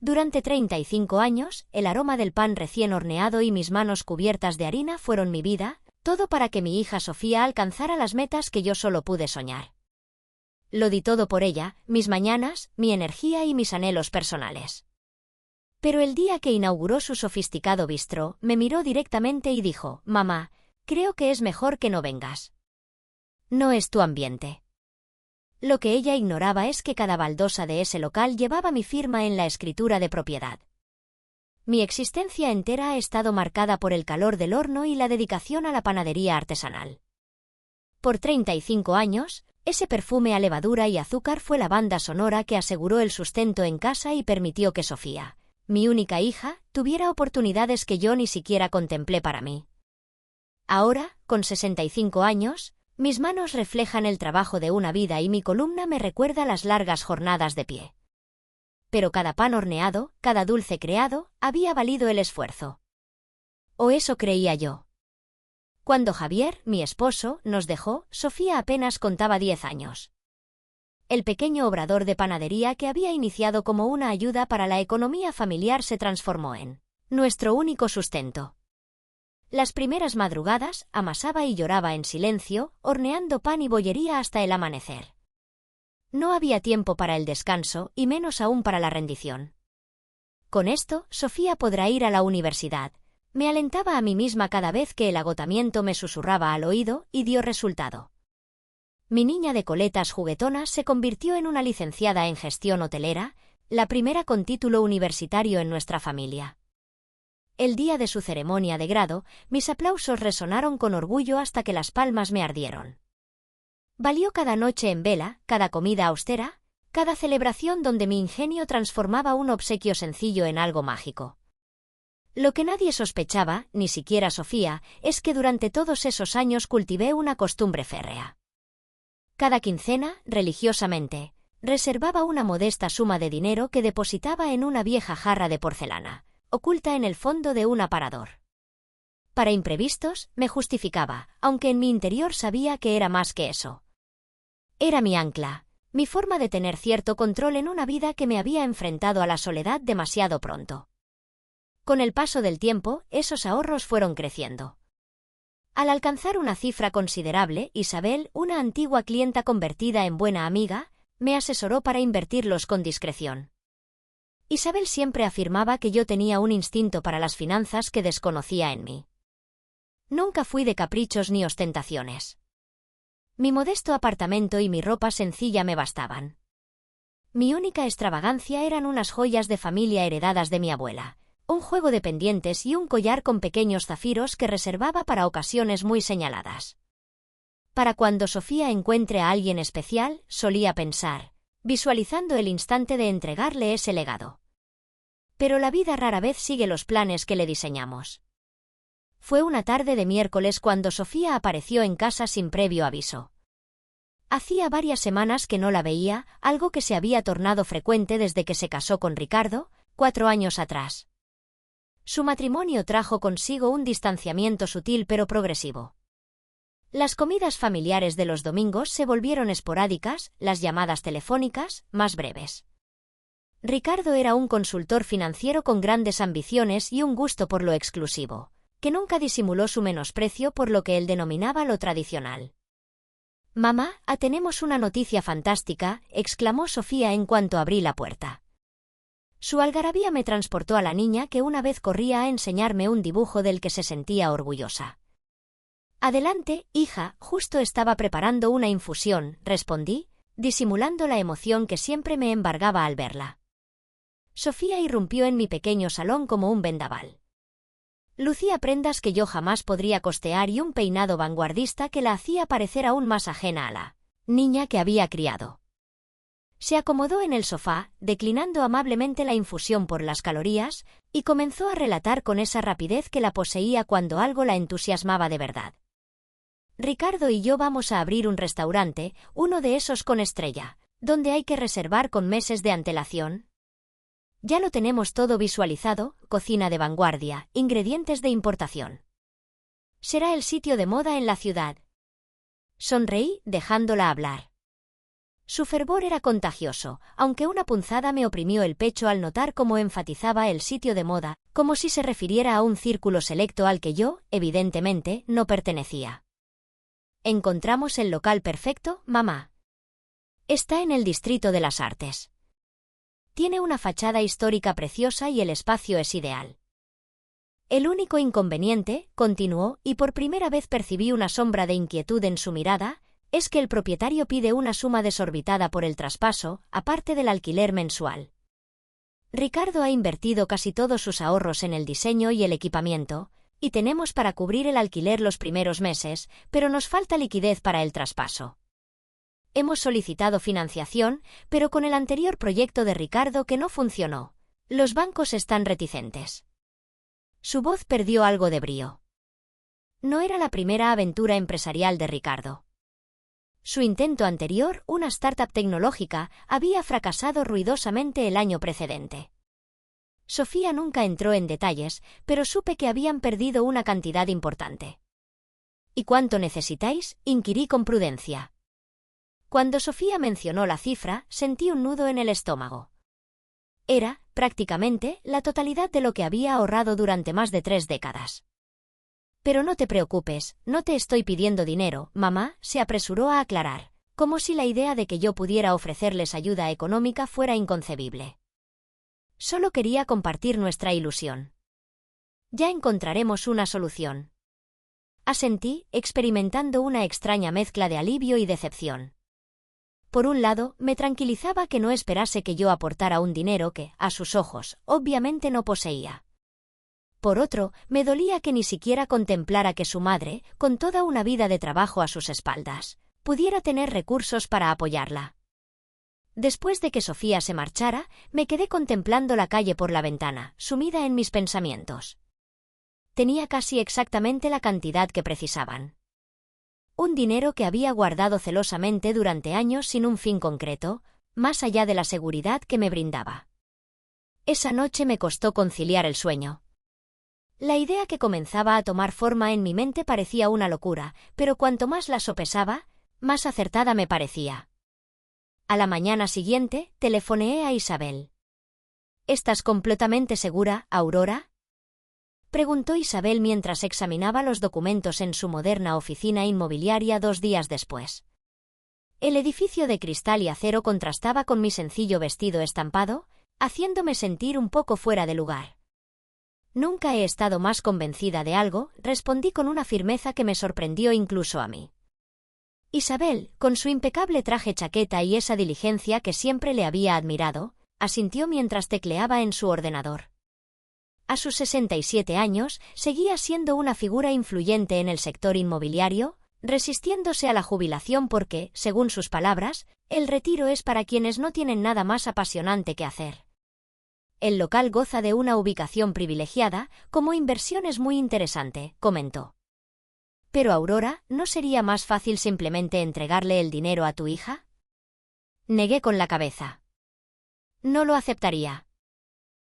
Durante 35 años, el aroma del pan recién horneado y mis manos cubiertas de harina fueron mi vida, todo para que mi hija Sofía alcanzara las metas que yo solo pude soñar. Lo di todo por ella, mis mañanas, mi energía y mis anhelos personales. Pero el día que inauguró su sofisticado bistró, me miró directamente y dijo: «Mamá, creo que es mejor que no vengas. No es tu ambiente». Lo que ella ignoraba es que cada baldosa de ese local llevaba mi firma en la escritura de propiedad. Mi existencia entera ha estado marcada por el calor del horno y la dedicación a la panadería artesanal. Por 35 años, ese perfume a levadura y azúcar fue la banda sonora que aseguró el sustento en casa y permitió que Sofía, mi única hija, tuviera oportunidades que yo ni siquiera contemplé para mí. Ahora, con 65 años, mis manos reflejan el trabajo de una vida y mi columna me recuerda las largas jornadas de pie. Pero cada pan horneado, cada dulce creado, había valido el esfuerzo. O eso creía yo. Cuando Javier, mi esposo, nos dejó, Sofía apenas contaba 10 años. El pequeño obrador de panadería que había iniciado como una ayuda para la economía familiar se transformó en nuestro único sustento. Las primeras madrugadas, amasaba y lloraba en silencio, horneando pan y bollería hasta el amanecer. No había tiempo para el descanso, y menos aún para la rendición. Con esto, Sofía podrá ir a la universidad. Me alentaba a mí misma cada vez que el agotamiento me susurraba al oído, y dio resultado. Mi niña de coletas juguetonas se convirtió en una licenciada en gestión hotelera, la primera con título universitario en nuestra familia. El día de su ceremonia de grado, mis aplausos resonaron con orgullo hasta que las palmas me ardieron. Valió cada noche en vela, cada comida austera, cada celebración donde mi ingenio transformaba un obsequio sencillo en algo mágico. Lo que nadie sospechaba, ni siquiera Sofía, es que durante todos esos años cultivé una costumbre férrea. Cada quincena, religiosamente, reservaba una modesta suma de dinero que depositaba en una vieja jarra de porcelana, oculta en el fondo de un aparador. Para imprevistos, me justificaba, aunque en mi interior sabía que era más que eso. Era mi ancla, mi forma de tener cierto control en una vida que me había enfrentado a la soledad demasiado pronto. Con el paso del tiempo, esos ahorros fueron creciendo. Al alcanzar una cifra considerable, Isabel, una antigua clienta convertida en buena amiga, me asesoró para invertirlos con discreción. Isabel siempre afirmaba que yo tenía un instinto para las finanzas que desconocía en mí. Nunca fui de caprichos ni ostentaciones. Mi modesto apartamento y mi ropa sencilla me bastaban. Mi única extravagancia eran unas joyas de familia heredadas de mi abuela, un juego de pendientes y un collar con pequeños zafiros que reservaba para ocasiones muy señaladas. Para cuando Sofía encuentre a alguien especial, solía pensar, visualizando el instante de entregarle ese legado. Pero la vida rara vez sigue los planes que le diseñamos. Fue una tarde de miércoles cuando Sofía apareció en casa sin previo aviso. Hacía varias semanas que no la veía, algo que se había tornado frecuente desde que se casó con Ricardo, 4 años atrás. Su matrimonio trajo consigo un distanciamiento sutil pero progresivo. Las comidas familiares de los domingos se volvieron esporádicas, las llamadas telefónicas, más breves. Ricardo era un consultor financiero con grandes ambiciones y un gusto por lo exclusivo, que nunca disimuló su menosprecio por lo que él denominaba lo tradicional. «Mamá, tenemos una noticia fantástica», exclamó Sofía en cuanto abrí la puerta. Su algarabía me transportó a la niña que una vez corría a enseñarme un dibujo del que se sentía orgullosa. «Adelante, hija, justo estaba preparando una infusión», respondí, disimulando la emoción que siempre me embargaba al verla. Sofía irrumpió en mi pequeño salón como un vendaval. Lucía prendas que yo jamás podría costear y un peinado vanguardista que la hacía parecer aún más ajena a la niña que había criado. Se acomodó en el sofá, declinando amablemente la infusión por las calorías, y comenzó a relatar con esa rapidez que la poseía cuando algo la entusiasmaba de verdad. «Ricardo y yo vamos a abrir un restaurante, uno de esos con estrella, donde hay que reservar con meses de antelación. Ya lo tenemos todo visualizado, cocina de vanguardia, ingredientes de importación. Será el sitio de moda en la ciudad». Sonreí, dejándola hablar. Su fervor era contagioso, aunque una punzada me oprimió el pecho al notar cómo enfatizaba el sitio de moda, como si se refiriera a un círculo selecto al que yo, evidentemente, no pertenecía. «Encontramos el local perfecto, mamá. Está en el Distrito de las Artes. Tiene una fachada histórica preciosa y el espacio es ideal. El único inconveniente», continuó, y por primera vez percibí una sombra de inquietud en su mirada, «es que el propietario pide una suma desorbitada por el traspaso, aparte del alquiler mensual. Ricardo ha invertido casi todos sus ahorros en el diseño y el equipamiento, y tenemos para cubrir el alquiler los primeros meses, pero nos falta liquidez para el traspaso. Hemos solicitado financiación, pero con el anterior proyecto de Ricardo que no funcionó. Los bancos están reticentes». Su voz perdió algo de brío. No era la primera aventura empresarial de Ricardo. Su intento anterior, una startup tecnológica, había fracasado ruidosamente el año precedente. Sofía nunca entró en detalles, pero supe que habían perdido una cantidad importante. «¿Y cuánto necesitáis?», inquirí con prudencia. Cuando Sofía mencionó la cifra, sentí un nudo en el estómago. Era, prácticamente, la totalidad de lo que había ahorrado durante más de 3 décadas. «Pero no te preocupes, no te estoy pidiendo dinero, mamá», se apresuró a aclarar, como si la idea de que yo pudiera ofrecerles ayuda económica fuera inconcebible. «Solo quería compartir nuestra ilusión. Ya encontraremos una solución». Asentí, experimentando una extraña mezcla de alivio y decepción. Por un lado, me tranquilizaba que no esperase que yo aportara un dinero que, a sus ojos, obviamente no poseía. Por otro, me dolía que ni siquiera contemplara que su madre, con toda una vida de trabajo a sus espaldas, pudiera tener recursos para apoyarla. Después de que Sofía se marchara, me quedé contemplando la calle por la ventana, sumida en mis pensamientos. Tenía casi exactamente la cantidad que precisaban. Un dinero que había guardado celosamente durante años sin un fin concreto, más allá de la seguridad que me brindaba. Esa noche me costó conciliar el sueño. La idea que comenzaba a tomar forma en mi mente parecía una locura, pero cuanto más la sopesaba, más acertada me parecía. A la mañana siguiente, telefoneé a Isabel. «¿Estás completamente segura, Aurora?», preguntó Isabel mientras examinaba los documentos en su moderna oficina inmobiliaria 2 días después. El edificio de cristal y acero contrastaba con mi sencillo vestido estampado, haciéndome sentir un poco fuera de lugar. «Nunca he estado más convencida de algo», respondí con una firmeza que me sorprendió incluso a mí. Isabel, con su impecable traje chaqueta y esa diligencia que siempre le había admirado, asintió mientras tecleaba en su ordenador. A sus 67 años, seguía siendo una figura influyente en el sector inmobiliario, resistiéndose a la jubilación porque, según sus palabras, el retiro es para quienes no tienen nada más apasionante que hacer. «El local goza de una ubicación privilegiada, como inversión es muy interesante», comentó. «Pero Aurora, ¿no sería más fácil simplemente entregarle el dinero a tu hija?». Negué con la cabeza. «No lo aceptaría.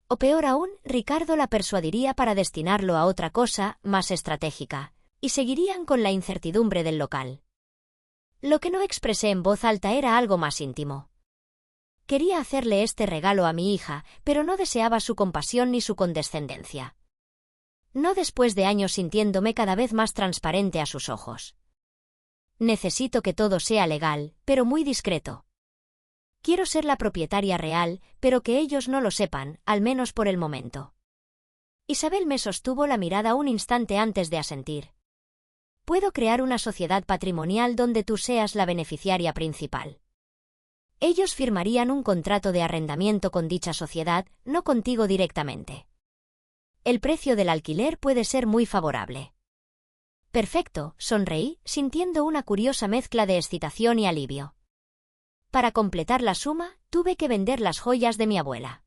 O peor aún, Ricardo la persuadiría para destinarlo a otra cosa, más estratégica, y seguirían con la incertidumbre del local». Lo que no expresé en voz alta era algo más íntimo. Quería hacerle este regalo a mi hija, pero no deseaba su compasión ni su condescendencia. No después de años sintiéndome cada vez más transparente a sus ojos. «Necesito que todo sea legal, pero muy discreto. Quiero ser la propietaria real, pero que ellos no lo sepan, al menos por el momento». Isabel me sostuvo la mirada un instante antes de asentir. «Puedo crear una sociedad patrimonial donde tú seas la beneficiaria principal. Ellos firmarían un contrato de arrendamiento con dicha sociedad, no contigo directamente. El precio del alquiler puede ser muy favorable». «Perfecto», sonreí, sintiendo una curiosa mezcla de excitación y alivio. Para completar la suma, tuve que vender las joyas de mi abuela.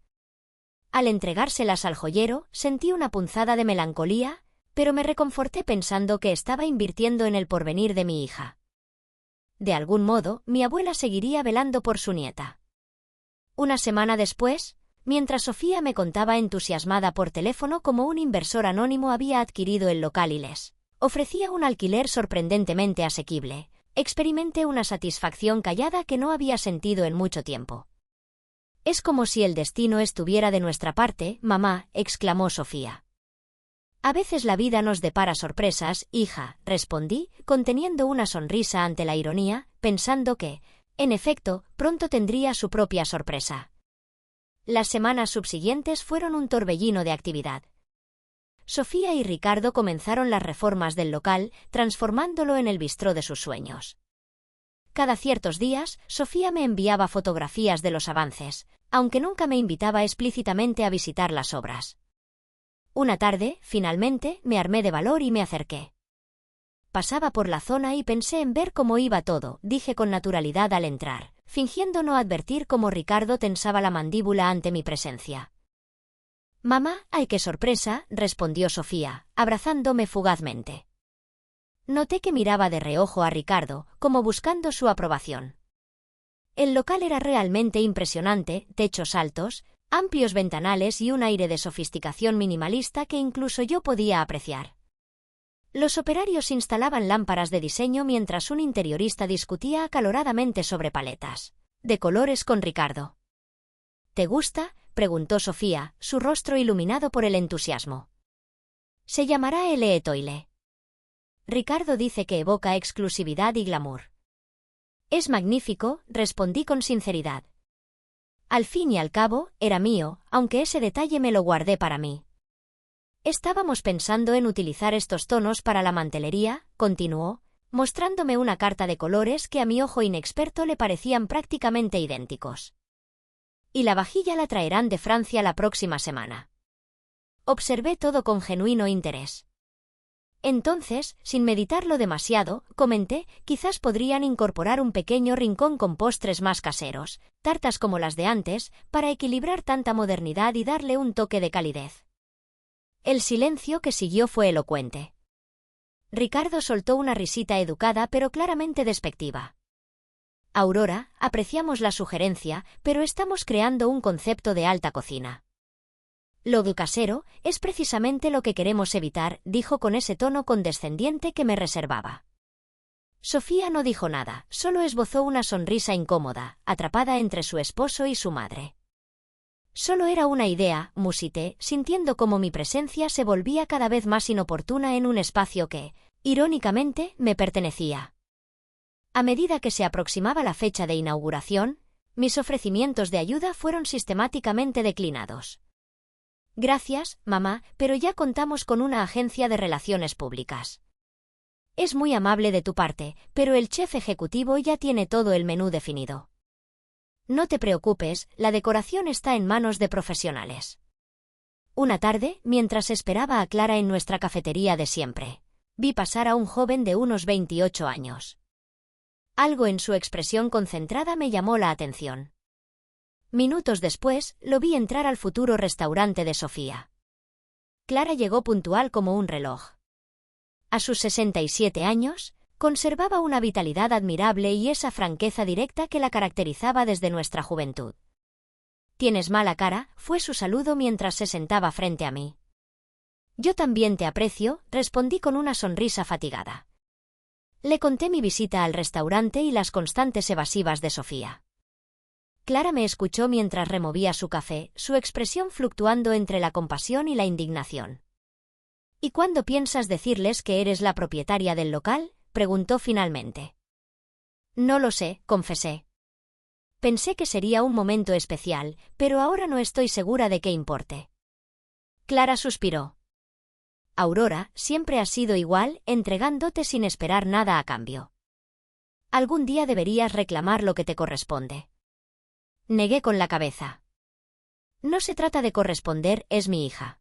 Al entregárselas al joyero, sentí una punzada de melancolía, pero me reconforté pensando que estaba invirtiendo en el porvenir de mi hija. De algún modo, mi abuela seguiría velando por su nieta. Una semana después, mientras Sofía me contaba entusiasmada por teléfono cómo un inversor anónimo había adquirido el local y les ofrecía un alquiler sorprendentemente asequible, Experimenté una satisfacción callada que no había sentido en mucho tiempo. «Es como si el destino estuviera de nuestra parte, mamá», exclamó Sofía. «A veces la vida nos depara sorpresas, hija», respondí, conteniendo una sonrisa ante la ironía, pensando que, en efecto, pronto tendría su propia sorpresa. Las semanas subsiguientes fueron un torbellino de actividad. Sofía y Ricardo comenzaron las reformas del local, transformándolo en el bistró de sus sueños. Cada ciertos días, Sofía me enviaba fotografías de los avances, aunque nunca me invitaba explícitamente a visitar las obras. Una tarde, finalmente, me armé de valor y me acerqué. Pasaba por la zona y pensé en ver cómo iba todo, dije con naturalidad al entrar, fingiendo no advertir cómo Ricardo tensaba la mandíbula ante mi presencia. «Mamá, ¡ay qué sorpresa!», respondió Sofía, abrazándome fugazmente. Noté que miraba de reojo a Ricardo, como buscando su aprobación. El local era realmente impresionante, techos altos, amplios ventanales y un aire de sofisticación minimalista que incluso yo podía apreciar. Los operarios instalaban lámparas de diseño mientras un interiorista discutía acaloradamente sobre paletas de colores con Ricardo. «¿Te gusta?», preguntó Sofía, su rostro iluminado por el entusiasmo. «Se llamará L.E. Toile. Ricardo dice que evoca exclusividad y glamour». «Es magnífico», respondí con sinceridad. Al fin y al cabo, era mío, aunque ese detalle me lo guardé para mí. «Estábamos pensando en utilizar estos tonos para la mantelería», continuó, mostrándome una carta de colores que a mi ojo inexperto le parecían prácticamente idénticos. «Y la vajilla la traerán de Francia la próxima semana». Observé todo con genuino interés. Entonces, sin meditarlo demasiado, comenté, quizás podrían incorporar un pequeño rincón con postres más caseros, tartas como las de antes, para equilibrar tanta modernidad y darle un toque de calidez. El silencio que siguió fue elocuente. Ricardo soltó una risita educada pero claramente despectiva. «Aurora, apreciamos la sugerencia, pero estamos creando un concepto de alta cocina. Lo casero es precisamente lo que queremos evitar», dijo con ese tono condescendiente que me reservaba. Sofía no dijo nada, solo esbozó una sonrisa incómoda, atrapada entre su esposo y su madre. «Solo era una idea», musité, sintiendo cómo mi presencia se volvía cada vez más inoportuna en un espacio que, irónicamente, me pertenecía. A medida que se aproximaba la fecha de inauguración, mis ofrecimientos de ayuda fueron sistemáticamente declinados. «Gracias, mamá, pero ya contamos con una agencia de relaciones públicas». «Es muy amable de tu parte, pero el chef ejecutivo ya tiene todo el menú definido». «No te preocupes, la decoración está en manos de profesionales». Una tarde, mientras esperaba a Clara en nuestra cafetería de siempre, vi pasar a un joven de unos 28 años. Algo en su expresión concentrada me llamó la atención. Minutos después, lo vi entrar al futuro restaurante de Sofía. Clara llegó puntual como un reloj. A sus 67 años, conservaba una vitalidad admirable y esa franqueza directa que la caracterizaba desde nuestra juventud. «¿Tienes mala cara?», fue su saludo mientras se sentaba frente a mí. «Yo también te aprecio», respondí con una sonrisa fatigada. Le conté mi visita al restaurante y las constantes evasivas de Sofía. Clara me escuchó mientras removía su café, su expresión fluctuando entre la compasión y la indignación. «¿Y cuándo piensas decirles que eres la propietaria del local?», preguntó finalmente. «No lo sé», confesé. «Pensé que sería un momento especial, pero ahora no estoy segura de qué importe». Clara suspiró. «Aurora, siempre has sido igual, entregándote sin esperar nada a cambio. Algún día deberías reclamar lo que te corresponde». Negué con la cabeza. «No se trata de corresponder, es mi hija.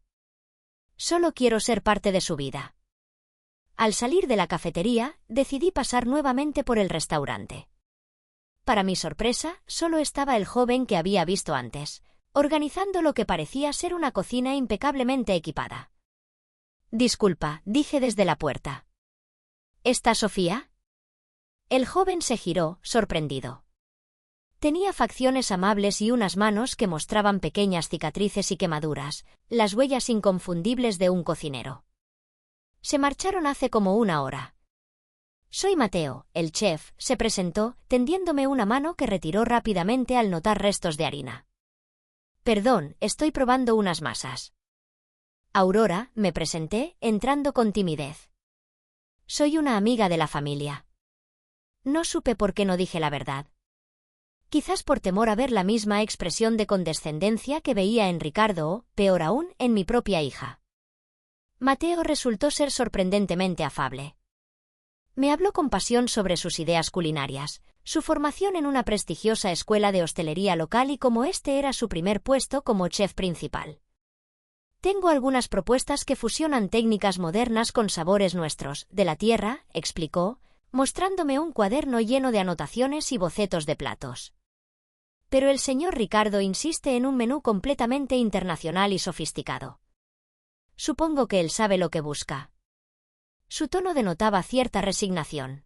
Solo quiero ser parte de su vida». Al salir de la cafetería, decidí pasar nuevamente por el restaurante. Para mi sorpresa, solo estaba el joven que había visto antes, organizando lo que parecía ser una cocina impecablemente equipada. «Disculpa», dije desde la puerta. ¿Está Sofía?». El joven se giró, sorprendido. Tenía facciones amables y unas manos que mostraban pequeñas cicatrices y quemaduras, las huellas inconfundibles de un cocinero. «Se marcharon hace como una hora». Soy Mateo, el chef, se presentó, tendiéndome una mano que retiró rápidamente al notar restos de harina. Perdón, estoy probando unas masas. Aurora, me presenté, entrando con timidez. Soy una amiga de la familia. No supe por qué no dije la verdad. Quizás por temor a ver la misma expresión de condescendencia que veía en Ricardo o, peor aún, en mi propia hija. Mateo resultó ser sorprendentemente afable. Me habló con pasión sobre sus ideas culinarias, su formación en una prestigiosa escuela de hostelería local y cómo este era su primer puesto como chef principal. Tengo algunas propuestas que fusionan técnicas modernas con sabores nuestros, de la tierra, explicó, mostrándome un cuaderno lleno de anotaciones y bocetos de platos. Pero el señor Ricardo insiste en un menú completamente internacional y sofisticado. Supongo que él sabe lo que busca. Su tono denotaba cierta resignación.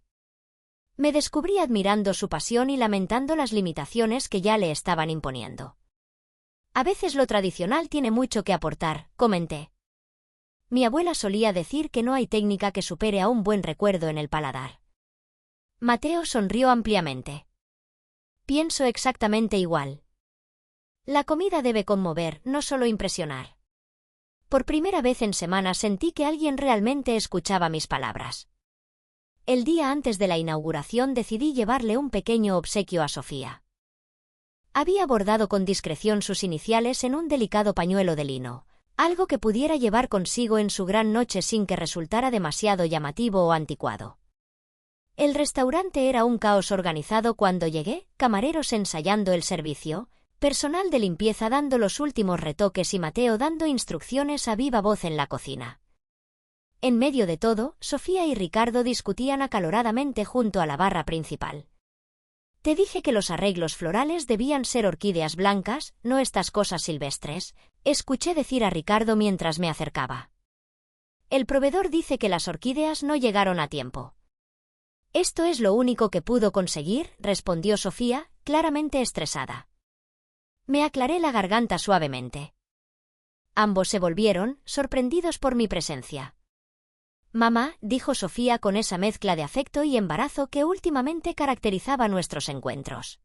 Me descubrí admirando su pasión y lamentando las limitaciones que ya le estaban imponiendo. A veces lo tradicional tiene mucho que aportar, comenté. Mi abuela solía decir que no hay técnica que supere a un buen recuerdo en el paladar. Mateo sonrió ampliamente. Pienso exactamente igual. La comida debe conmover, no solo impresionar. Por primera vez en semanas sentí que alguien realmente escuchaba mis palabras. El día antes de la inauguración decidí llevarle un pequeño obsequio a Sofía. Había bordado con discreción sus iniciales en un delicado pañuelo de lino, algo que pudiera llevar consigo en su gran noche sin que resultara demasiado llamativo o anticuado. El restaurante era un caos organizado cuando llegué, camareros ensayando el servicio, personal de limpieza dando los últimos retoques y Mateo dando instrucciones a viva voz en la cocina. En medio de todo, Sofía y Ricardo discutían acaloradamente junto a la barra principal. Te dije que los arreglos florales debían ser orquídeas blancas, no estas cosas silvestres, escuché decir a Ricardo mientras me acercaba. El proveedor dice que las orquídeas no llegaron a tiempo. Esto es lo único que pudo conseguir, respondió Sofía, claramente estresada. Me aclaré la garganta suavemente. Ambos se volvieron, sorprendidos por mi presencia. Mamá, dijo Sofía con esa mezcla de afecto y embarazo que últimamente caracterizaba nuestros encuentros.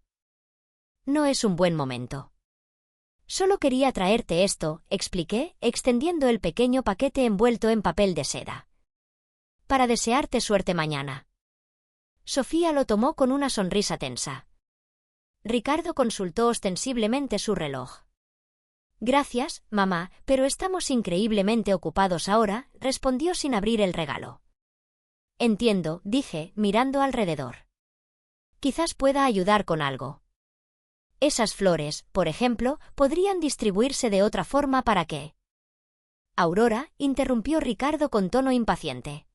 No es un buen momento. Solo quería traerte esto, expliqué, extendiendo el pequeño paquete envuelto en papel de seda. Para desearte suerte mañana. Sofía lo tomó con una sonrisa tensa. Ricardo consultó ostensiblemente su reloj. Gracias, mamá, pero estamos increíblemente ocupados ahora, respondió sin abrir el regalo. Entiendo, dije, mirando alrededor. Quizás pueda ayudar con algo. Esas flores, por ejemplo, podrían distribuirse de otra forma para qué. Aurora, interrumpió Ricardo con tono impaciente.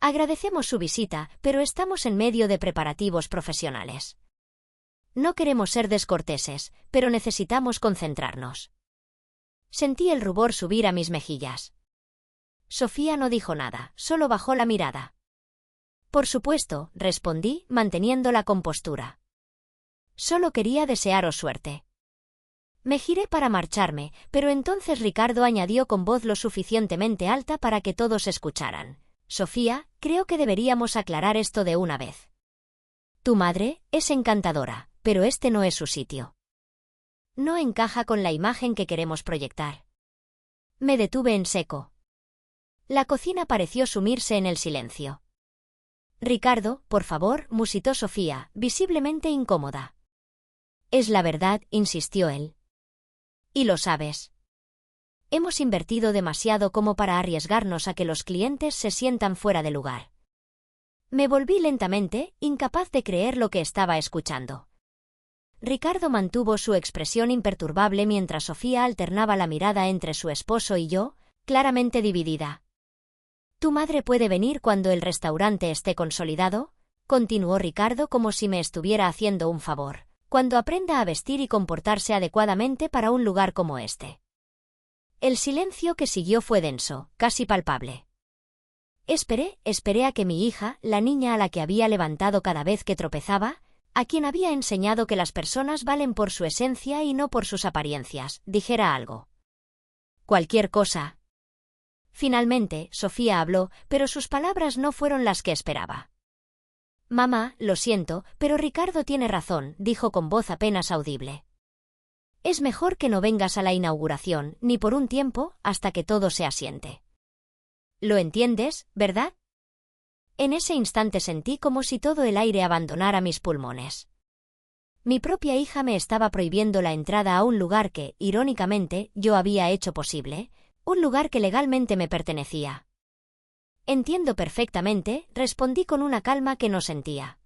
Agradecemos su visita, pero estamos en medio de preparativos profesionales. No queremos ser descorteses, pero necesitamos concentrarnos. Sentí el rubor subir a mis mejillas. Sofía no dijo nada, solo bajó la mirada. Por supuesto, respondí, manteniendo la compostura. Solo quería desearos suerte. Me giré para marcharme, pero entonces Ricardo añadió con voz lo suficientemente alta para que todos escucharan. Sofía, creo que deberíamos aclarar esto de una vez. Tu madre es encantadora, pero este no es su sitio. No encaja con la imagen que queremos proyectar. Me detuve en seco. La cocina pareció sumirse en el silencio. Ricardo, por favor, musitó Sofía, visiblemente incómoda. Es la verdad, insistió él. Y lo sabes. Hemos invertido demasiado como para arriesgarnos a que los clientes se sientan fuera de lugar. Me volví lentamente, incapaz de creer lo que estaba escuchando. Ricardo mantuvo su expresión imperturbable mientras Sofía alternaba la mirada entre su esposo y yo, claramente dividida. ¿Tu madre puede venir cuando el restaurante esté consolidado?, continuó Ricardo como si me estuviera haciendo un favor, cuando aprenda a vestir y comportarse adecuadamente para un lugar como este. El silencio que siguió fue denso, casi palpable. Esperé a que mi hija, la niña a la que había levantado cada vez que tropezaba, a quien había enseñado que las personas valen por su esencia y no por sus apariencias, dijera algo. Cualquier cosa. Finalmente, Sofía habló, pero sus palabras no fueron las que esperaba. Mamá, lo siento, pero Ricardo tiene razón, dijo con voz apenas audible. Es mejor que no vengas a la inauguración, ni por un tiempo, hasta que todo se asiente. ¿Lo entiendes, verdad? En ese instante sentí como si todo el aire abandonara mis pulmones. Mi propia hija me estaba prohibiendo la entrada a un lugar que, irónicamente, yo había hecho posible, un lugar que legalmente me pertenecía. Entiendo perfectamente, respondí con una calma que no sentía.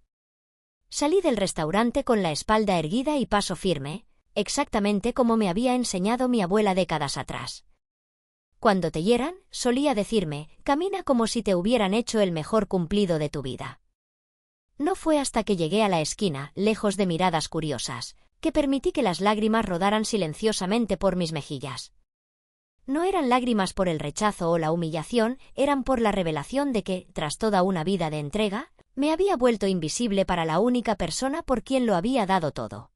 Salí del restaurante con la espalda erguida y paso firme, exactamente como me había enseñado mi abuela décadas atrás. Cuando te hieran, solía decirme, camina como si te hubieran hecho el mejor cumplido de tu vida. No fue hasta que llegué a la esquina, lejos de miradas curiosas, que permití que las lágrimas rodaran silenciosamente por mis mejillas. No eran lágrimas por el rechazo o la humillación, eran por la revelación de que, tras toda una vida de entrega, me había vuelto invisible para la única persona por quien lo había dado todo.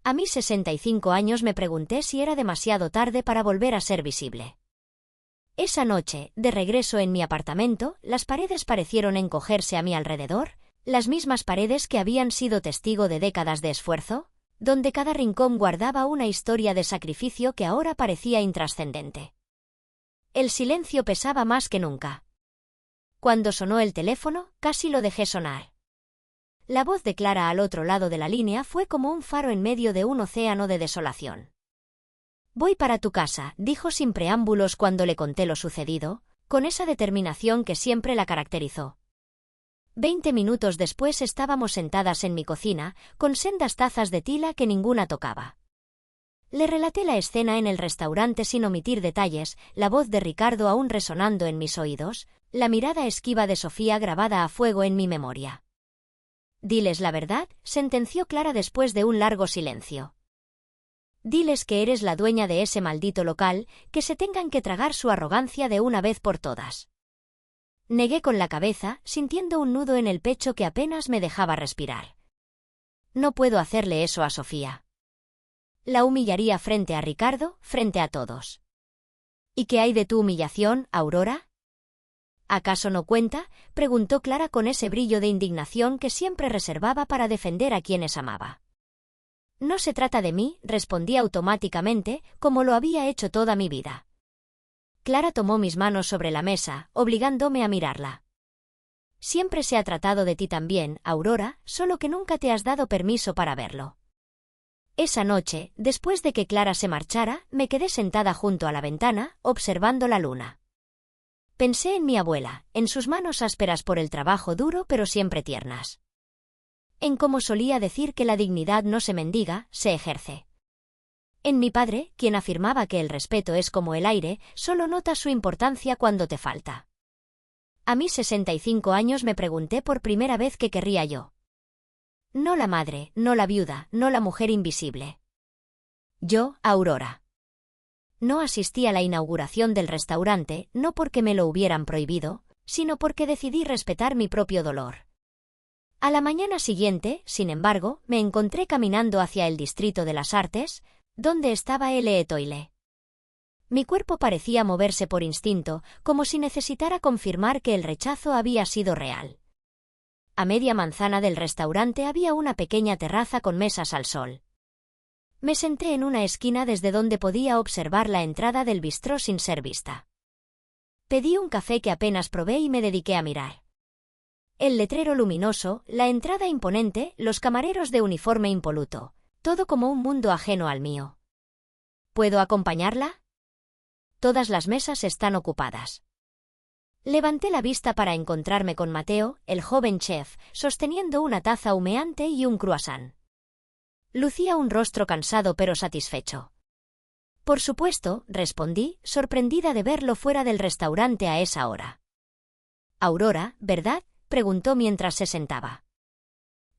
A mis 65 años me pregunté si era demasiado tarde para volver a ser visible. Esa noche, de regreso en mi apartamento, las paredes parecieron encogerse a mi alrededor, las mismas paredes que habían sido testigo de décadas de esfuerzo, donde cada rincón guardaba una historia de sacrificio que ahora parecía intrascendente. El silencio pesaba más que nunca. Cuando sonó el teléfono, casi lo dejé sonar. La voz de Clara al otro lado de la línea fue como un faro en medio de un océano de desolación. Voy para tu casa, dijo sin preámbulos cuando le conté lo sucedido, con esa determinación que siempre la caracterizó. 20 minutos después estábamos sentadas en mi cocina, con sendas tazas de tila que ninguna tocaba. Le relaté la escena en el restaurante sin omitir detalles, la voz de Ricardo aún resonando en mis oídos, la mirada esquiva de Sofía grabada a fuego en mi memoria. Diles la verdad, sentenció Clara después de un largo silencio. Diles que eres la dueña de ese maldito local, que se tengan que tragar su arrogancia de una vez por todas. Negué con la cabeza, sintiendo un nudo en el pecho que apenas me dejaba respirar. No puedo hacerle eso a Sofía. La humillaría frente a Ricardo, frente a todos. ¿Y qué hay de tu humillación, Aurora? ¿Acaso no cuenta?, preguntó Clara con ese brillo de indignación que siempre reservaba para defender a quienes amaba. No se trata de mí, respondí automáticamente, como lo había hecho toda mi vida. Clara tomó mis manos sobre la mesa, obligándome a mirarla. Siempre se ha tratado de ti también, Aurora, solo que nunca te has dado permiso para verlo. Esa noche, después de que Clara se marchara, me quedé sentada junto a la ventana, observando la luna. Pensé en mi abuela, en sus manos ásperas por el trabajo duro pero siempre tiernas. En cómo solía decir que la dignidad no se mendiga, se ejerce. En mi padre, quien afirmaba que el respeto es como el aire, solo notas su importancia cuando te falta. A mis 65 años me pregunté por primera vez qué querría yo. No la madre, no la viuda, no la mujer invisible. Yo, Aurora. No asistí a la inauguración del restaurante, no porque me lo hubieran prohibido, sino porque decidí respetar mi propio dolor. A la mañana siguiente, sin embargo, me encontré caminando hacia el distrito de las artes, donde estaba el Etoile. Mi cuerpo parecía moverse por instinto, como si necesitara confirmar que el rechazo había sido real. A media manzana del restaurante había una pequeña terraza con mesas al sol. Me senté en una esquina desde donde podía observar la entrada del bistró sin ser vista. Pedí un café que apenas probé y me dediqué a mirar. El letrero luminoso, la entrada imponente, los camareros de uniforme impoluto. Todo como un mundo ajeno al mío. ¿Puedo acompañarla? Todas las mesas están ocupadas. Levanté la vista para encontrarme con Mateo, el joven chef, sosteniendo una taza humeante y un croissant. Lucía un rostro cansado pero satisfecho. Por supuesto, respondí, sorprendida de verlo fuera del restaurante a esa hora. Aurora, ¿verdad?, preguntó mientras se sentaba.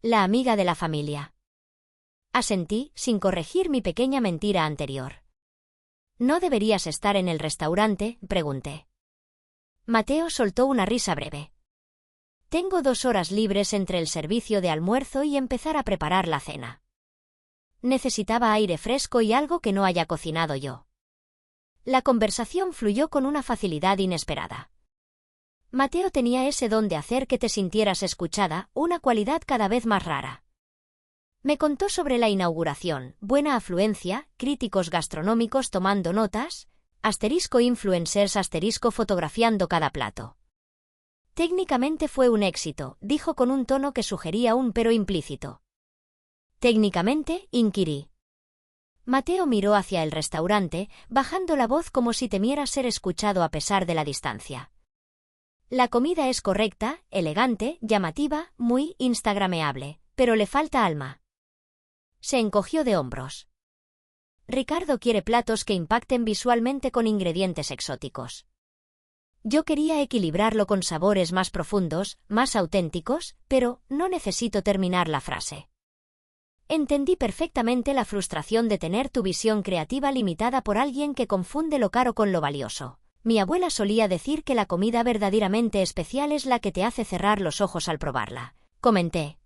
La amiga de la familia. Asentí, sin corregir mi pequeña mentira anterior. ¿No deberías estar en el restaurante?, pregunté. Mateo soltó una risa breve. Tengo 2 horas libres entre el servicio de almuerzo y empezar a preparar la cena. Necesitaba aire fresco y algo que no haya cocinado yo. La conversación fluyó con una facilidad inesperada. Mateo tenía ese don de hacer que te sintieras escuchada, una cualidad cada vez más rara. Me contó sobre la inauguración, buena afluencia, críticos gastronómicos tomando notas, *influencers fotografiando cada plato. Técnicamente fue un éxito, dijo con un tono que sugería un pero implícito. Técnicamente, inquirí. Mateo miró hacia el restaurante, bajando la voz como si temiera ser escuchado a pesar de la distancia. La comida es correcta, elegante, llamativa, muy instagrameable, pero le falta alma. Se encogió de hombros. Ricardo quiere platos que impacten visualmente con ingredientes exóticos. Yo quería equilibrarlo con sabores más profundos, más auténticos, pero no necesito terminar la frase. Entendí perfectamente la frustración de tener tu visión creativa limitada por alguien que confunde lo caro con lo valioso. Mi abuela solía decir que la comida verdaderamente especial es la que te hace cerrar los ojos al probarla, comenté.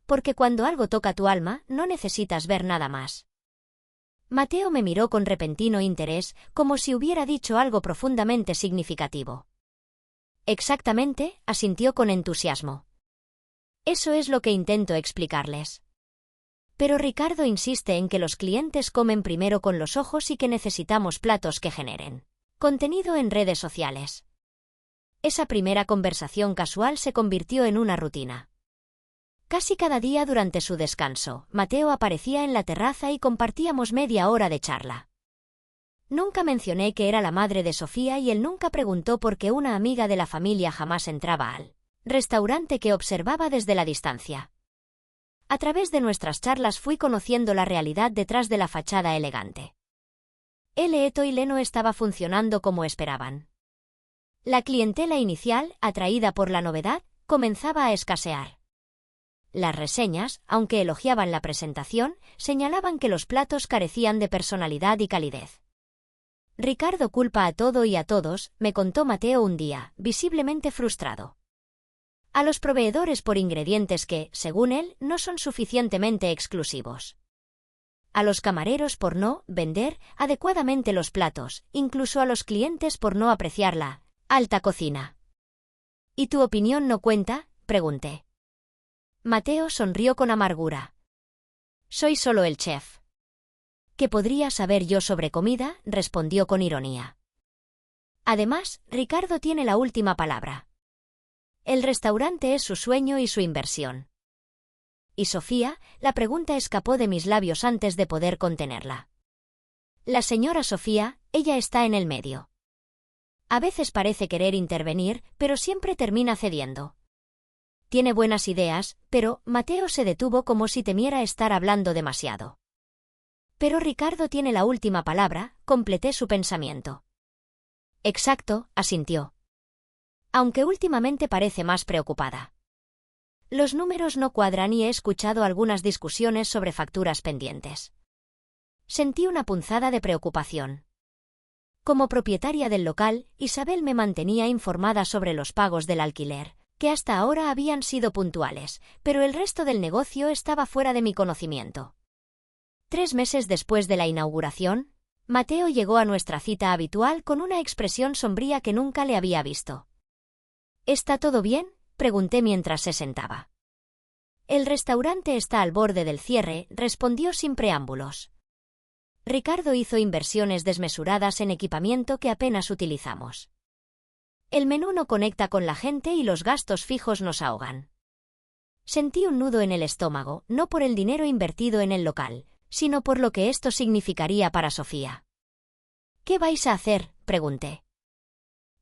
Porque cuando algo toca tu alma, no necesitas ver nada más. Mateo me miró con repentino interés, como si hubiera dicho algo profundamente significativo. Exactamente, asintió con entusiasmo. Eso es lo que intento explicarles. Pero Ricardo insiste en que los clientes comen primero con los ojos y que necesitamos platos que generen contenido en redes sociales. Esa primera conversación casual se convirtió en una rutina. Casi cada día durante su descanso, Mateo aparecía en la terraza y compartíamos media hora de charla. Nunca mencioné que era la madre de Sofía y él nunca preguntó por qué una amiga de la familia jamás entraba al restaurante que observaba desde la distancia. A través de nuestras charlas fui conociendo la realidad detrás de la fachada elegante. El Etoile no estaba funcionando como esperaban. La clientela inicial, atraída por la novedad, comenzaba a escasear. Las reseñas, aunque elogiaban la presentación, señalaban que los platos carecían de personalidad y calidez. Ricardo culpa a todo y a todos, me contó Mateo un día, visiblemente frustrado. A los proveedores por ingredientes que, según él, no son suficientemente exclusivos. A los camareros por no vender adecuadamente los platos, incluso a los clientes por no apreciar la alta cocina. ¿Y tu opinión no cuenta?, pregunté. Mateo sonrió con amargura. Soy solo el chef. ¿Qué podría saber yo sobre comida?, respondió con ironía. Además, Ricardo tiene la última palabra. El restaurante es su sueño y su inversión. ¿Y Sofía? La pregunta escapó de mis labios antes de poder contenerla. La señora Sofía, ella está en el medio. A veces parece querer intervenir, pero siempre termina cediendo. Tiene buenas ideas, pero Mateo se detuvo como si temiera estar hablando demasiado. Pero Ricardo tiene la última palabra, completé su pensamiento. Exacto, asintió. Aunque últimamente parece más preocupada. Los números no cuadran y he escuchado algunas discusiones sobre facturas pendientes. Sentí una punzada de preocupación. Como propietaria del local, Isabel me mantenía informada sobre los pagos del alquiler, que hasta ahora habían sido puntuales, pero el resto del negocio estaba fuera de mi conocimiento. 3 meses después de la inauguración, Mateo llegó a nuestra cita habitual con una expresión sombría que nunca le había visto. ¿Está todo bien?, pregunté mientras se sentaba. El restaurante está al borde del cierre, respondió sin preámbulos. Ricardo hizo inversiones desmesuradas en equipamiento que apenas utilizamos. El menú no conecta con la gente y los gastos fijos nos ahogan. Sentí un nudo en el estómago, no por el dinero invertido en el local, sino por lo que esto significaría para Sofía. ¿Qué vais a hacer?, pregunté.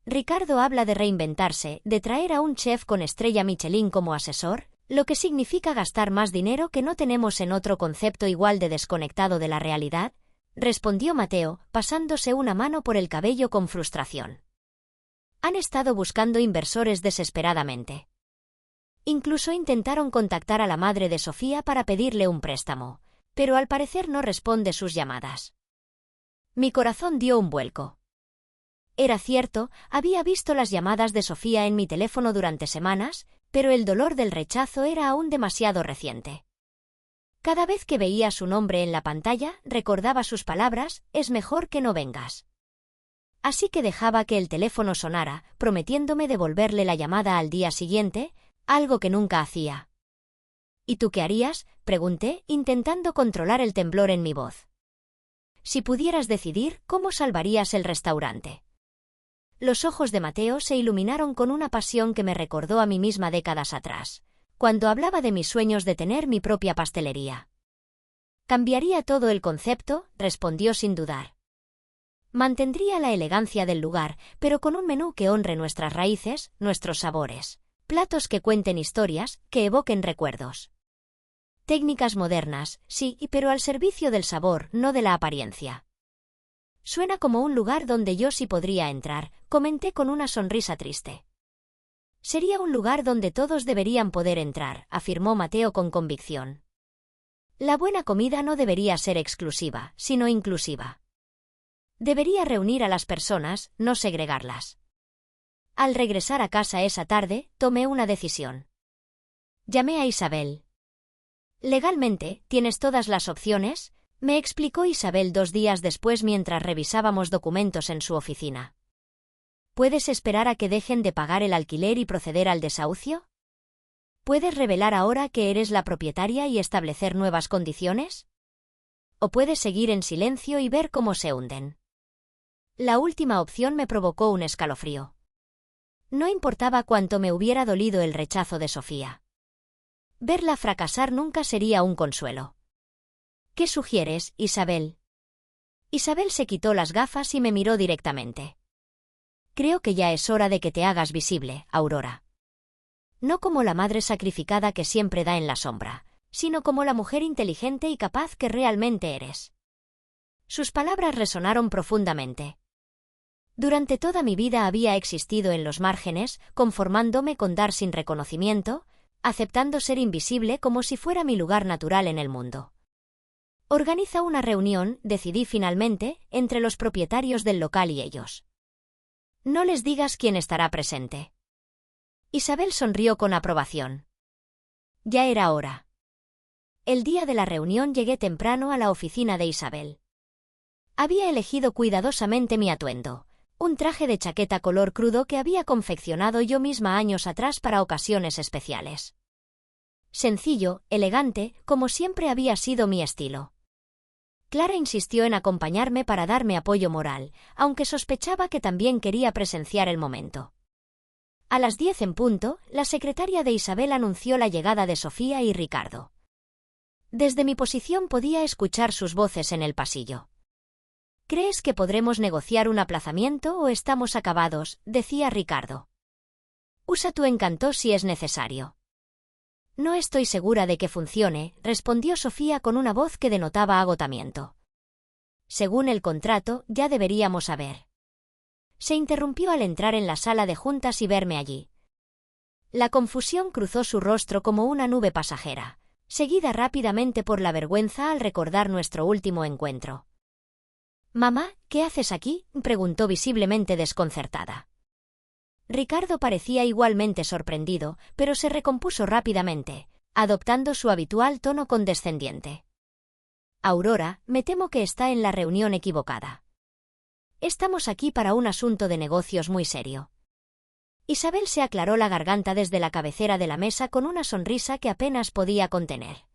Ricardo habla de reinventarse, de traer a un chef con estrella Michelin como asesor, lo que significa gastar más dinero que no tenemos en otro concepto igual de desconectado de la realidad, respondió Mateo, pasándose una mano por el cabello con frustración. Han estado buscando inversores desesperadamente. Incluso intentaron contactar a la madre de Sofía para pedirle un préstamo, pero al parecer no responde sus llamadas. Mi corazón dio un vuelco. Era cierto, había visto las llamadas de Sofía en mi teléfono durante semanas, pero el dolor del rechazo era aún demasiado reciente. Cada vez que veía su nombre en la pantalla, recordaba sus palabras, es mejor que no vengas. Así que dejaba que el teléfono sonara, prometiéndome devolverle la llamada al día siguiente, algo que nunca hacía. ¿Y tú qué harías?, pregunté, intentando controlar el temblor en mi voz. Si pudieras decidir, ¿cómo salvarías el restaurante? Los ojos de Mateo se iluminaron con una pasión que me recordó a mí misma décadas atrás, cuando hablaba de mis sueños de tener mi propia pastelería. Cambiaría todo el concepto, respondió sin dudar. Mantendría la elegancia del lugar, pero con un menú que honre nuestras raíces, nuestros sabores. Platos que cuenten historias, que evoquen recuerdos. Técnicas modernas, sí, pero al servicio del sabor, no de la apariencia. Suena como un lugar donde yo sí podría entrar, comenté con una sonrisa triste. Sería un lugar donde todos deberían poder entrar, afirmó Mateo con convicción. La buena comida no debería ser exclusiva, sino inclusiva. Debería reunir a las personas, no segregarlas. Al regresar a casa esa tarde, tomé una decisión. Llamé a Isabel. «Legalmente, ¿tienes todas las opciones?», me explicó Isabel 2 días después mientras revisábamos documentos en su oficina. ¿Puedes esperar a que dejen de pagar el alquiler y proceder al desahucio? ¿Puedes revelar ahora que eres la propietaria y establecer nuevas condiciones? ¿O puedes seguir en silencio y ver cómo se hunden? La última opción me provocó un escalofrío. No importaba cuánto me hubiera dolido el rechazo de Sofía. Verla fracasar nunca sería un consuelo. ¿Qué sugieres, Isabel? Isabel se quitó las gafas y me miró directamente. Creo que ya es hora de que te hagas visible, Aurora. No como la madre sacrificada que siempre da en la sombra, sino como la mujer inteligente y capaz que realmente eres. Sus palabras resonaron profundamente. Durante toda mi vida había existido en los márgenes, conformándome con dar sin reconocimiento, aceptando ser invisible como si fuera mi lugar natural en el mundo. Organiza una reunión, decidí finalmente, entre los propietarios del local y ellos. No les digas quién estará presente. Isabel sonrió con aprobación. Ya era hora. El día de la reunión llegué temprano a la oficina de Isabel. Había elegido cuidadosamente mi atuendo, un traje de chaqueta color crudo que había confeccionado yo misma años atrás para ocasiones especiales. Sencillo, elegante, como siempre había sido mi estilo. Clara insistió en acompañarme para darme apoyo moral, aunque sospechaba que también quería presenciar el momento. A las 10 en punto, la secretaria de Isabel anunció la llegada de Sofía y Ricardo. Desde mi posición podía escuchar sus voces en el pasillo. «¿Crees que podremos negociar un aplazamiento o estamos acabados?», decía Ricardo. «Usa tu encanto si es necesario». «No estoy segura de que funcione», respondió Sofía con una voz que denotaba agotamiento. «Según el contrato, ya deberíamos saber». Se interrumpió al entrar en la sala de juntas y verme allí. La confusión cruzó su rostro como una nube pasajera, seguida rápidamente por la vergüenza al recordar nuestro último encuentro. «Mamá, ¿qué haces aquí?», preguntó visiblemente desconcertada. Ricardo parecía igualmente sorprendido, pero se recompuso rápidamente, adoptando su habitual tono condescendiente. «Aurora, me temo que está en la reunión equivocada. Estamos aquí para un asunto de negocios muy serio». Isabel se aclaró la garganta desde la cabecera de la mesa con una sonrisa que apenas podía contener.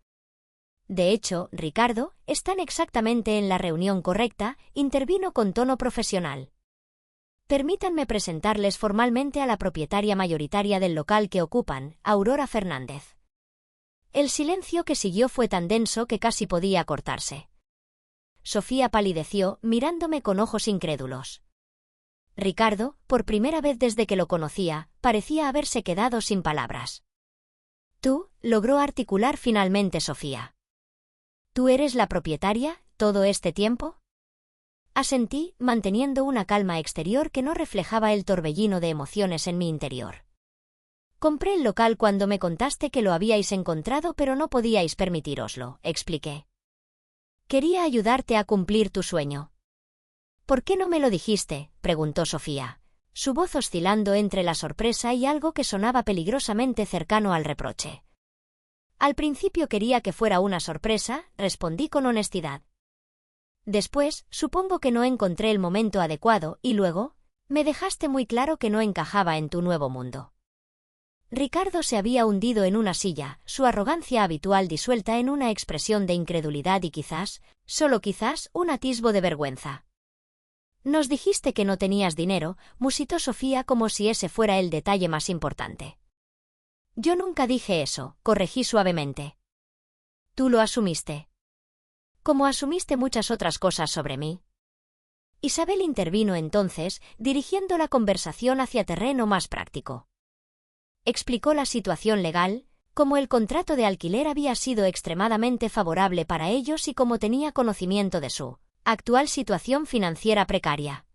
«De hecho, Ricardo, están exactamente en la reunión correcta», intervino con tono profesional. «Permítanme presentarles formalmente a la propietaria mayoritaria del local que ocupan, Aurora Fernández». El silencio que siguió fue tan denso que casi podía cortarse. Sofía palideció, mirándome con ojos incrédulos. Ricardo, por primera vez desde que lo conocía, parecía haberse quedado sin palabras. «¿Tú?», logró articular finalmente Sofía. «¿Tú eres la propietaria, todo este tiempo?». Asentí, manteniendo una calma exterior que no reflejaba el torbellino de emociones en mi interior. «Compré el local cuando me contaste que lo habíais encontrado pero no podíais permitíroslo», expliqué. «Quería ayudarte a cumplir tu sueño». «¿Por qué no me lo dijiste?», preguntó Sofía, su voz oscilando entre la sorpresa y algo que sonaba peligrosamente cercano al reproche. «Al principio quería que fuera una sorpresa», respondí con honestidad. Después, supongo que no encontré el momento adecuado y luego, me dejaste muy claro que no encajaba en tu nuevo mundo. Ricardo se había hundido en una silla, su arrogancia habitual disuelta en una expresión de incredulidad y quizás, solo quizás, un atisbo de vergüenza. Nos dijiste que no tenías dinero, musitó Sofía como si ese fuera el detalle más importante. Yo nunca dije eso, corregí suavemente. Tú lo asumiste. Como asumiste muchas otras cosas sobre mí. Isabel intervino entonces, dirigiendo la conversación hacia terreno más práctico. Explicó la situación legal, cómo el contrato de alquiler había sido extremadamente favorable para ellos y cómo tenía conocimiento de su actual situación financiera precaria.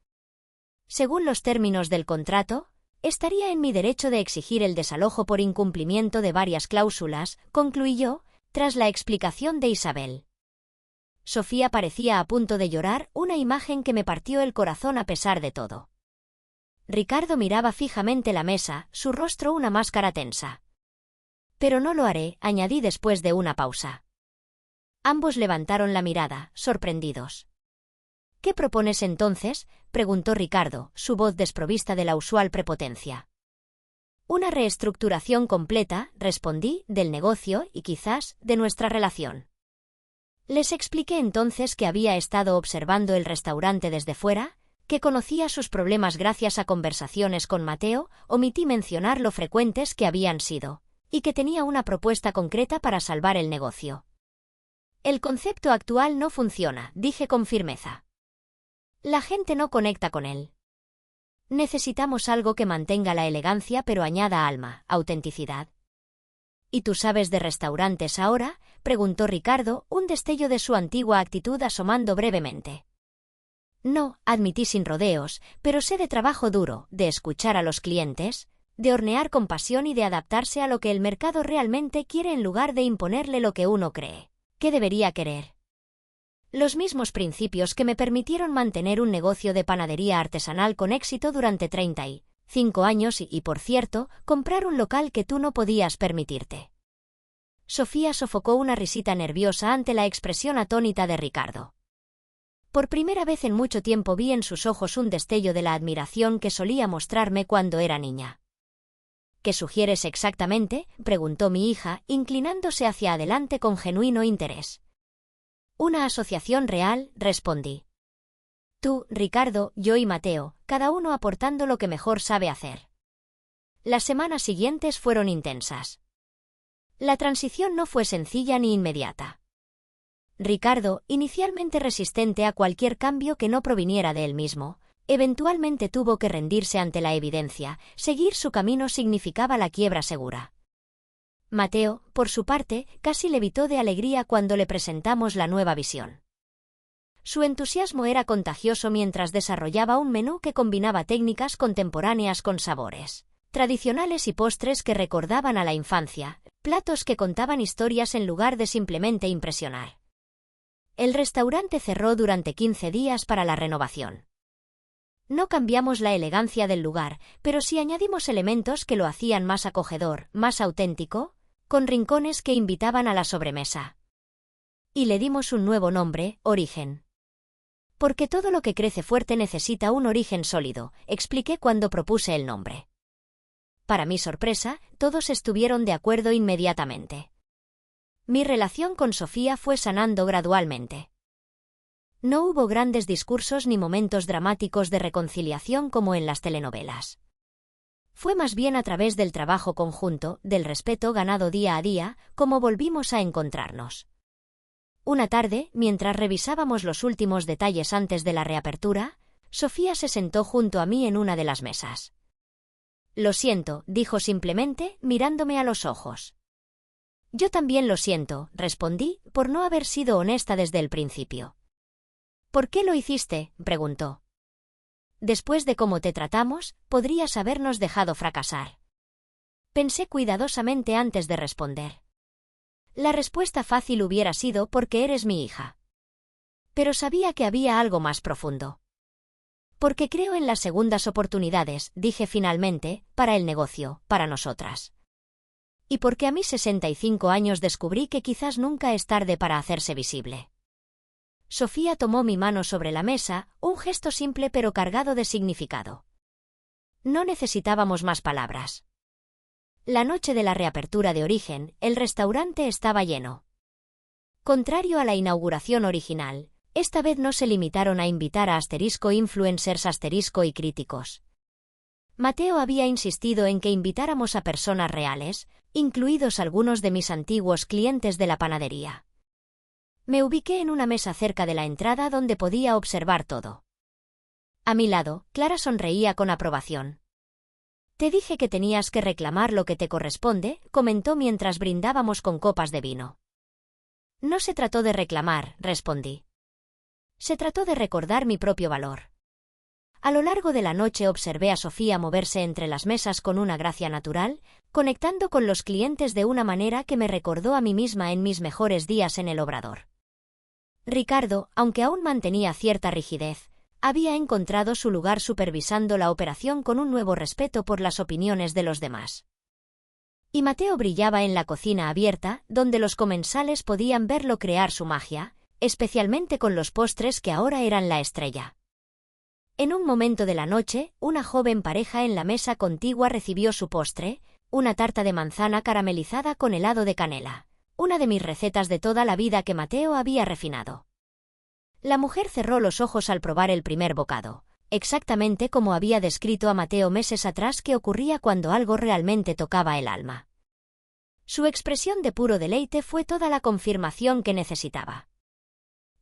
Según los términos del contrato, estaría en mi derecho de exigir el desalojo por incumplimiento de varias cláusulas, concluyó, tras la explicación de Isabel. Sofía parecía a punto de llorar, una imagen que me partió el corazón a pesar de todo. Ricardo miraba fijamente la mesa, su rostro una máscara tensa. Pero no lo haré, añadí después de una pausa. Ambos levantaron la mirada, sorprendidos. ¿Qué propones entonces?, preguntó Ricardo, su voz desprovista de la usual prepotencia. Una reestructuración completa, respondí, del negocio y quizás, de nuestra relación. Les expliqué entonces que había estado observando el restaurante desde fuera, que conocía sus problemas gracias a conversaciones con Mateo, omití mencionar lo frecuentes que habían sido, y que tenía una propuesta concreta para salvar el negocio. El concepto actual no funciona, dije con firmeza. La gente no conecta con él. Necesitamos algo que mantenga la elegancia pero añada alma, autenticidad. ¿Y tú sabes de restaurantes ahora?, preguntó Ricardo, un destello de su antigua actitud asomando brevemente. No, admití sin rodeos, pero sé de trabajo duro, de escuchar a los clientes, de hornear con pasión y de adaptarse a lo que el mercado realmente quiere en lugar de imponerle lo que uno cree que debería querer. Los mismos principios que me permitieron mantener un negocio de panadería artesanal con éxito durante 35 años y, por cierto, comprar un local que tú no podías permitirte. Sofía sofocó una risita nerviosa ante la expresión atónita de Ricardo. Por primera vez en mucho tiempo vi en sus ojos un destello de la admiración que solía mostrarme cuando era niña. ¿Qué sugieres exactamente?, preguntó mi hija, inclinándose hacia adelante con genuino interés. Una asociación real, respondí. Tú, Ricardo, yo y Mateo, cada uno aportando lo que mejor sabe hacer. Las semanas siguientes fueron intensas. La transición no fue sencilla ni inmediata. Ricardo, inicialmente resistente a cualquier cambio que no proviniera de él mismo, eventualmente tuvo que rendirse ante la evidencia, seguir su camino significaba la quiebra segura. Mateo, por su parte, casi levitó de alegría cuando le presentamos la nueva visión. Su entusiasmo era contagioso mientras desarrollaba un menú que combinaba técnicas contemporáneas con sabores tradicionales y postres que recordaban a la infancia, platos que contaban historias en lugar de simplemente impresionar. El restaurante cerró durante 15 días para la renovación. No cambiamos la elegancia del lugar, pero sí añadimos elementos que lo hacían más acogedor, más auténtico, con rincones que invitaban a la sobremesa. Y le dimos un nuevo nombre, Origen. Porque todo lo que crece fuerte necesita un origen sólido, expliqué cuando propuse el nombre. Para mi sorpresa, todos estuvieron de acuerdo inmediatamente. Mi relación con Sofía fue sanando gradualmente. No hubo grandes discursos ni momentos dramáticos de reconciliación como en las telenovelas. Fue más bien a través del trabajo conjunto, del respeto ganado día a día, como volvimos a encontrarnos. Una tarde, mientras revisábamos los últimos detalles antes de la reapertura, Sofía se sentó junto a mí en una de las mesas. Lo siento, dijo simplemente, mirándome a los ojos. Yo también lo siento, respondí, por no haber sido honesta desde el principio. ¿Por qué lo hiciste?, preguntó. Después de cómo te tratamos, podrías habernos dejado fracasar. Pensé cuidadosamente antes de responder. La respuesta fácil hubiera sido porque eres mi hija. Pero sabía que había algo más profundo. Porque creo en las segundas oportunidades, dije finalmente, para el negocio, para nosotras. Y porque a mis 65 años descubrí que quizás nunca es tarde para hacerse visible. Sofía tomó mi mano sobre la mesa, un gesto simple pero cargado de significado. No necesitábamos más palabras. La noche de la reapertura de Origen, el restaurante estaba lleno. Contrario a la inauguración original, esta vez no se limitaron a invitar a *influencers* y críticos. Mateo había insistido en que invitáramos a personas reales, incluidos algunos de mis antiguos clientes de la panadería. Me ubiqué en una mesa cerca de la entrada donde podía observar todo. A mi lado, Clara sonreía con aprobación. «Te dije que tenías que reclamar lo que te corresponde», comentó mientras brindábamos con copas de vino. «No se trató de reclamar», respondí. «Se trató de recordar mi propio valor». A lo largo de la noche observé a Sofía moverse entre las mesas con una gracia natural, conectando con los clientes de una manera que me recordó a mí misma en mis mejores días en el Obrador. Ricardo, aunque aún mantenía cierta rigidez, había encontrado su lugar supervisando la operación con un nuevo respeto por las opiniones de los demás. Y Mateo brillaba en la cocina abierta, donde los comensales podían verlo crear su magia, especialmente con los postres que ahora eran la estrella. En un momento de la noche, una joven pareja en la mesa contigua recibió su postre, una tarta de manzana caramelizada con helado de canela, una de mis recetas de toda la vida que Mateo había refinado. La mujer cerró los ojos al probar el primer bocado, exactamente como había descrito a Mateo meses atrás que ocurría cuando algo realmente tocaba el alma. Su expresión de puro deleite fue toda la confirmación que necesitaba.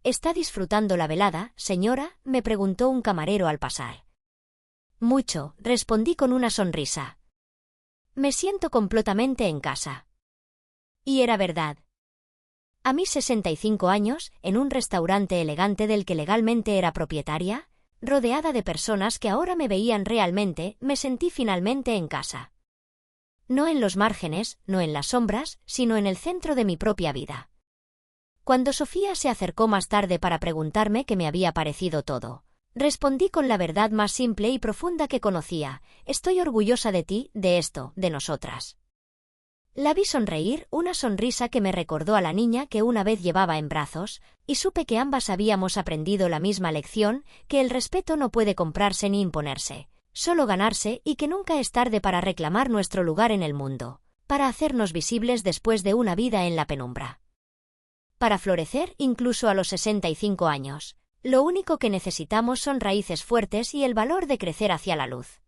«¿Está disfrutando la velada, señora?», me preguntó un camarero al pasar. «Mucho», respondí con una sonrisa. «Me siento completamente en casa». Y era verdad. A mis 65 años, en un restaurante elegante del que legalmente era propietaria, rodeada de personas que ahora me veían realmente, me sentí finalmente en casa. No en los márgenes, no en las sombras, sino en el centro de mi propia vida. Cuando Sofía se acercó más tarde para preguntarme qué me había parecido todo, respondí con la verdad más simple y profunda que conocía: «Estoy orgullosa de ti, de esto, de nosotras». La vi sonreír, una sonrisa que me recordó a la niña que una vez llevaba en brazos, y supe que ambas habíamos aprendido la misma lección, que el respeto no puede comprarse ni imponerse, solo ganarse, y que nunca es tarde para reclamar nuestro lugar en el mundo, para hacernos visibles después de una vida en la penumbra. Para florecer, incluso a los 65 años, lo único que necesitamos son raíces fuertes y el valor de crecer hacia la luz.